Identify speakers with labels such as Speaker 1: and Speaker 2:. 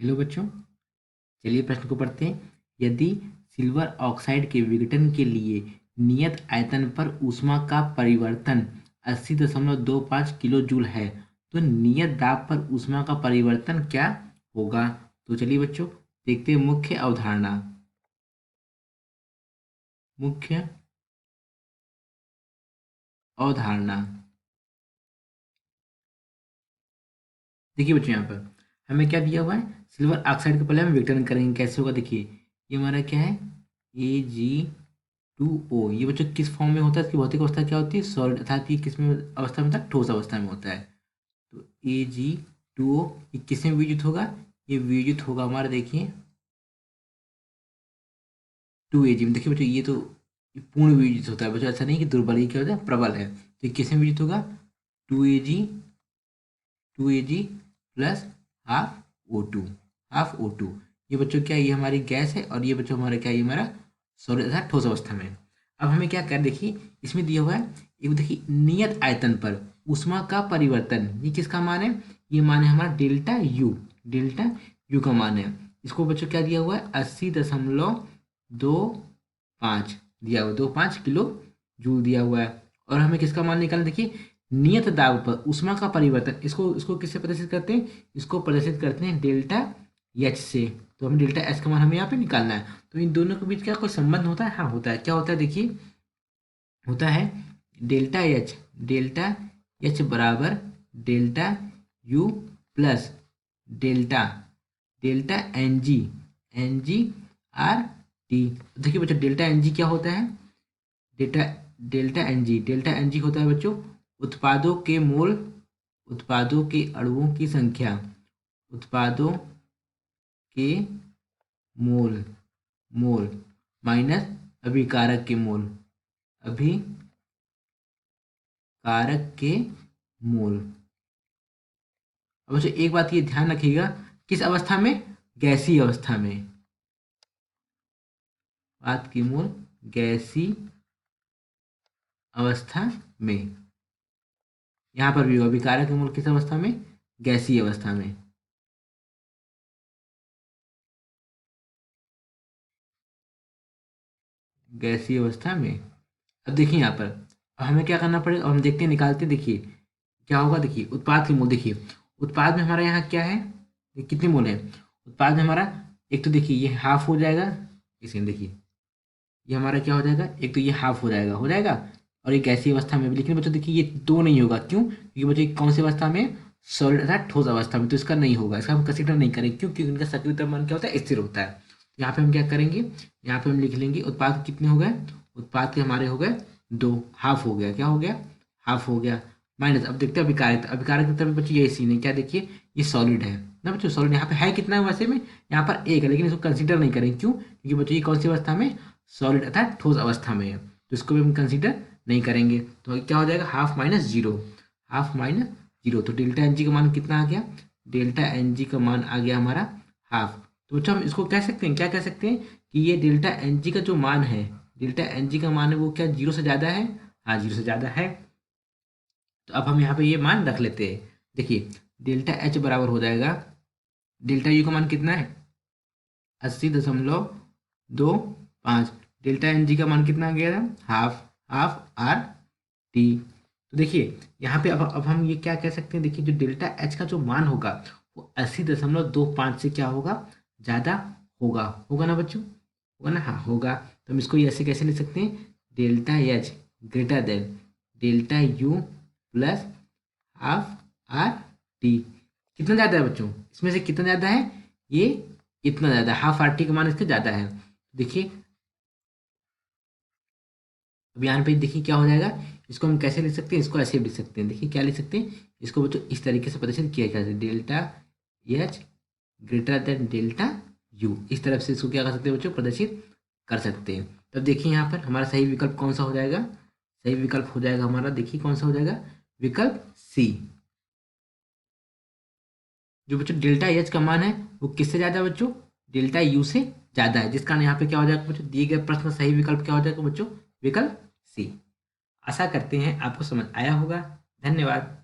Speaker 1: Hello बच्चों, चलिए प्रश्न को पढ़ते हैं। यदि सिल्वर ऑक्साइड के विघटन के लिए नियत आयतन पर ऊष्मा का परिवर्तन 80.25 किलो जूल है, तो नियत दाब पर ऊष्मा का परिवर्तन क्या होगा? तो चलिए बच्चों, देखते हैं मुख्य अवधारणा। मुख्य अवधारणा देखिए बच्चों, यहाँ पर हमें क्या दिया हुआ है? सिल्वर ऑक्साइड का पहले हम विघटन करेंगे, कैसे होगा देखिए। ये हमारा क्या है? Ag2O। ये बच्चों किस फॉर्म में होता है? इसकी भौतिक अवस्था क्या होती है? सॉलिड, अर्थात ये किस में अवस्था में होता है? ठोस अवस्था में होता है। तो Ag2O ये किस में वियोजित होगा? ये वियोजित होगा हमारा, देखिए 2Ag में। देखिए बच्चों, ये तो ये पूर्ण वियोजित होता है बच्चों, ऐसा नहीं कि दुर्बल, ये क्या होता है? प्रबल है। तो ये किस में वियोजित होगा? 2Ag plus ½ O2। ½ O2 ये बच्चों क्या है? ये हमारी गैस है, और ये बच्चों हमारा क्या है? ये हमारा सॉलिड अर्थात ठोस अवस्था में। अब हमें क्या कर, देखिए इसमें दिया हुआ है, एक देखिए नियत आयतन पर ऊष्मा का परिवर्तन, ये किसका मान है? ये मान है हमारा डेल्टा यू। डेल्टा यू का मान है। इसको बच्चों क्या दिया हुआ है? 80.25 दिया हुआ, 25 किलो जूल दिया हुआ है। और हमें किसका मान निकालना, देखिए नियत दाब पर ऊष्मा का परिवर्तन, इसको इसको किससे प्रदर्शित करते हैं? इसको प्रदर्शित करते हैं डेल्टा एच से। तो हमें डेल्टा एच का मान हमें यहाँ पे निकालना है। तो इन दोनों के बीच क्या कोई संबंध होता है? हाँ होता है। क्या होता है देखिए, होता है डेल्टा एच। डेल्टा एच बराबर delta U plus delta delta n g. N g R T. देखिए बच्चों, डेल्टा एन जी क्या होता है? डेल्टा डेल्टा एन जी होता है बच्चों उत्पादों के मोल, उत्पादों के अणुओं की संख्या, उत्पादों के मोल मोल माइनस अभिकारक के मोल, अभिकारक के मोल। अब बच्चों एक बात ये ध्यान रखिएगा, किस अवस्था में? गैसीय अवस्था में। बात की मोल गैसीय अवस्था में। यहाँ पर भी होगा अभिकारक के मोल किस अवस्था में? गैसीय अवस्था में। गैसीय अवस्था में। अब देखिए यहाँ पर, अब हमें क्या करना पड़ेगा? अब हम देखते हैं, निकालते हैं, देखिए क्या होगा। देखिए उत्पाद की मोल, देखिए उत्पाद में हमारा यहाँ क्या है? ये कितनी मोल है उत्पाद में हमारा? एक तो देखिए ये हाफ हो जाएगा, इसमें देखिए ये हमारा क्या हो जाएगा? एक तो ये हाफ हो जाएगा। और एक ऐसी अवस्था में भी, लेकिन बच्चों देखिए ये दो नहीं होगा। क्यों? क्योंकि बच्चों ये कौन सी अवस्था में? सॉलिड अर्थात ठोस अवस्था में। तो इसका नहीं होगा, इसका हम कंसिडर नहीं करेंगे। क्यों? क्योंकि इनका सक्रिय द्रव्यमान क्या होता है? स्थिर होता है। यहाँ पे हम क्या करेंगे? यहाँ पे हम लिख लेंगे उत्पाद कितने हो गए? उत्पाद के हमारे हो गए दो। हाफ हो गया, क्या हो गया? हाफ हो गया। माइनस, अब देखते हैं अभिकारक। अभिकारक की तरफ बच्चों ये सीन है, क्या देखिए ये सॉलिड है ना बच्चों। सॉलिड यहाँ पे है कितना है वैसे में? यहाँ पर एक है, लेकिन इसको कंसिडर नहीं करेंगे। क्यों? क्योंकि बच्चों ये कौन सी अवस्था में? सॉलिड अर्थात ठोस अवस्था में है। तो इसको भी हम कंसीडर नहीं करेंगे। तो क्या हो जाएगा? Half minus zero. Half minus zero. तो डेल्टा एन जी का मान कितना आ गया? डेल्टा एन जी का मान आ गया हमारा हाफ। तो बच्चों हम इसको कह सकते हैं, क्या कह सकते हैं? कि ये डेल्टा एन जी का जो मान है, डेल्टा एन जी का मान है वो क्या जीरो से ज़्यादा है? हाँ जीरो से ज़्यादा है। तो अब हम यहाँ पे ये मान रख लेते हैं। देखिए डेल्टा एच बराबर हो जाएगा, डेल्टा यू का मान कितना है? 80.25। डेल्टा एन जी का मान कितना आ गया था? हाफ। Half R T. तो देखिए यहाँ पे अब हम ये क्या कह सकते हैं? देखिए जो डेल्टा एच का जो मान होगा वो 80.25 से क्या होगा? ज़्यादा होगा। होगा ना बच्चों? होगा ना? हाँ होगा। तो हम इसको ये ऐसे कैसे लिख सकते हैं? Delta H greater than delta U plus half R T. कितना ज़्यादा है बच्चों? इसमें से कितना ज़्यादा है? ये इतना ज़्यादा, हाफ आर टी का मान इसके ज़्यादा है। देखिए अब यहाँ पे देखिए क्या हो जाएगा? इसको हम कैसे लिख सकते हैं? इसको ऐसे भी लिख सकते हैं। देखिए क्या लिख सकते हैं इसको बच्चों? इस तरीके से प्रदर्शित किया जाता है, delta H greater than delta U. इस तरफ से इसको क्या कर सकते हैं बच्चों? प्रदर्शित कर सकते हैं। तब देखिए यहाँ पर हमारा सही विकल्प कौन सा हो जाएगा? सही विकल्प हो जाएगा हमारा, देखिए कौन सा हो जाएगा? विकल्प सी। जो बच्चों डेल्टा एच का मान है वो किससे ज़्यादा है बच्चों? डेल्टा यू से ज़्यादा है। जिस कारण यहाँ पे क्या हो जाएगा बच्चों? दिए गए प्रश्न का सही विकल्प क्या हो जाएगा बच्चों? विकल्प सी। आशा करते हैं आपको समझ आया होगा। धन्यवाद।